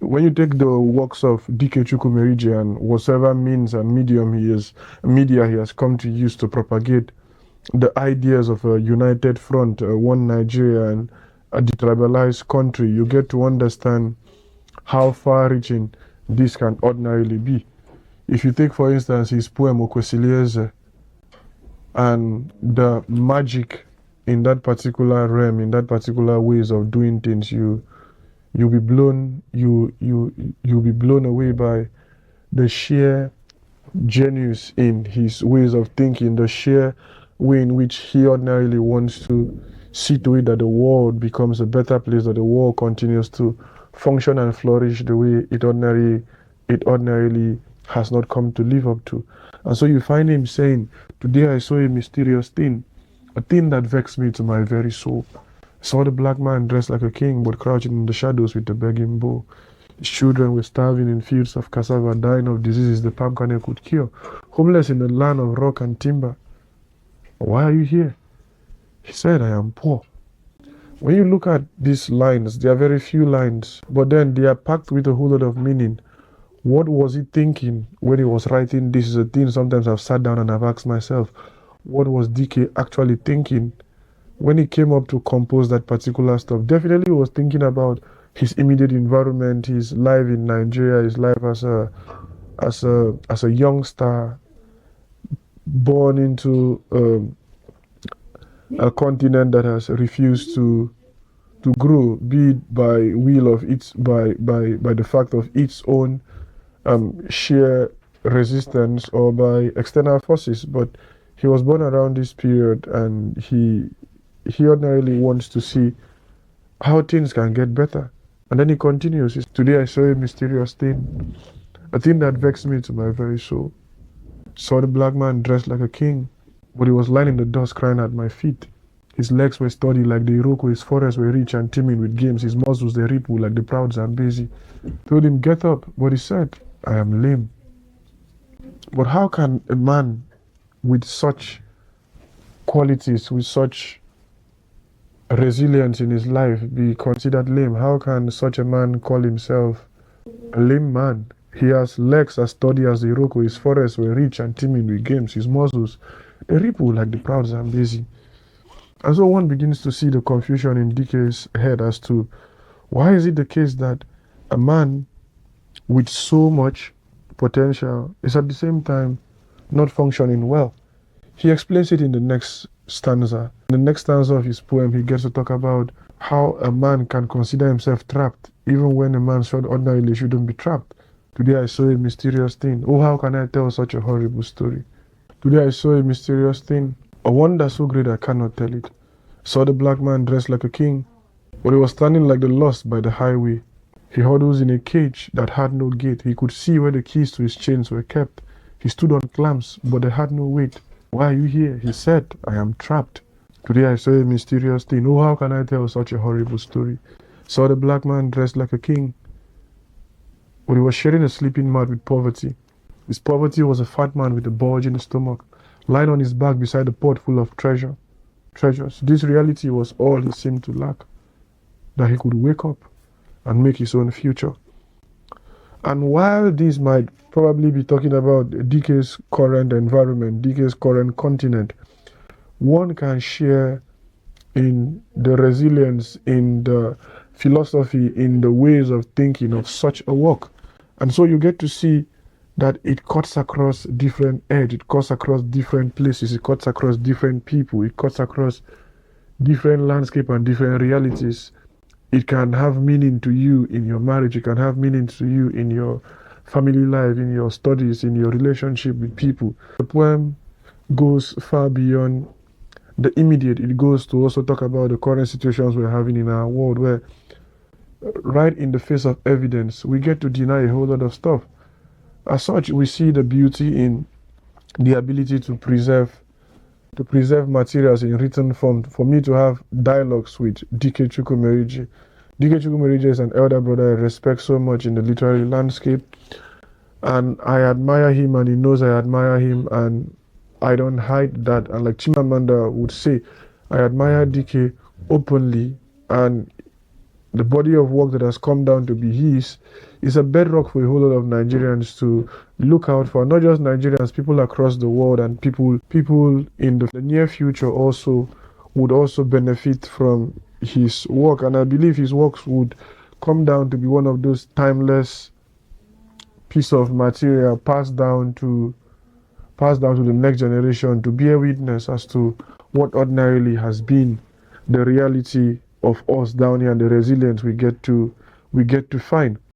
when you take the works of Dike Chukwumerije and whatever means and media he has come to use to propagate the ideas of a united front, one Nigeria, and a detribalized country, you get to understand how far-reaching this can ordinarily be. If you take, for instance, his poem Okwesilieze and the magic in that particular realm, in that particular ways of doing things, you'll be blown away by the sheer genius in his ways of thinking, the sheer way in which he ordinarily wants to see to it that the world becomes a better place, that the world continues to function and flourish the way it ordinarily has not come to live up to. And so you find him saying, "Today I saw a mysterious thing, a thing that vexed me to my very soul. I saw the black man dressed like a king, but crouching in the shadows with a begging bowl. His children were starving in fields of cassava, dying of diseases the palm kernel could cure, homeless in the land of rock and timber. Why are you here?" He said, "I am poor." When you look at these lines, there are very few lines, but then they are packed with a whole lot of meaning. What was he thinking when he was writing this? Is a thing sometimes I've sat down and I've asked myself, what was Dike actually thinking when he came up to compose that particular stuff? Definitely he was thinking about his immediate environment, his life in Nigeria, his life as a youngster born into a continent that has refused to grow, be it by will of its by the fact of its own sheer resistance or by external forces. But he was born around this period, and he ordinarily wants to see how things can get better. And then he continues, "Today I saw a mysterious thing, a thing that vexed me to my very soul. Saw the black man dressed like a king, but he was lying in the dust crying at my feet. His legs were sturdy like the Iroko, his forests were rich and teeming with games, his muscles they ripple like the proud Zambezi. Told him, 'Get up,' but he said, 'I am lame.'" But how can a man with such qualities, with such resilience in his life be considered lame? How can such a man call himself a lame man? He has legs as sturdy as the Iroko, his forests were rich and teeming with games, his muscles they ripple like the proud Zambezi. And so one begins to see the confusion in Dike's head as to why is it the case that a man with so much potential is at the same time not functioning well. He explains it in the next stanza. In the next stanza of his poem, he gets to talk about how a man can consider himself trapped, even when a man ordinarily shouldn't be trapped. "Today I saw a mysterious thing. Oh, how can I tell such a horrible story? Today I saw a mysterious thing, a wonder so great I cannot tell it. Saw the black man dressed like a king, but he was standing like the lost by the highway. He huddles in a cage that had no gate. He could see where the keys to his chains were kept. He stood on clamps, but they had no weight. Why are you here?" He said, "I am trapped. Today I saw a mysterious thing. Oh, how can I tell such a horrible story? Saw the black man dressed like a king, but he was sharing a sleeping mat with poverty. His poverty was a fat man with a bulge in his stomach, lying on his back beside a pot full of treasures. This reality was all he seemed to lack, that he could wake up and make his own future." And while this might probably be talking about Dike's current environment, Dike's current continent, one can share in the resilience, in the philosophy, in the ways of thinking of such a work. And so you get to see that it cuts across different edge, it cuts across different places, it cuts across different people, it cuts across different landscape and different realities. It can have meaning to you in your marriage, it can have meaning to you in your family life, in your studies, in your relationship with people. The poem goes far beyond the immediate. It goes to also talk about the current situations we're having in our world, where right in the face of evidence, we get to deny a whole lot of stuff. As such, we see the beauty in the ability to preserve materials in written form. For me to have dialogues with Dike Chukwumerije. Dike Chukwumerije is an elder brother I respect so much in the literary landscape, and I admire him, and he knows I admire him, and I don't hide that. And like Chimamanda would say, I admire Dike openly, and the body of work that has come down to be his is a bedrock for a whole lot of Nigerians to look out for. Not just Nigerians, people across the world, and people in the near future also would also benefit from his work. And I believe his works would come down to be one of those timeless piece of material passed down to the next generation to bear witness as to what ordinarily has been the reality of us down here and the resilience we get to find.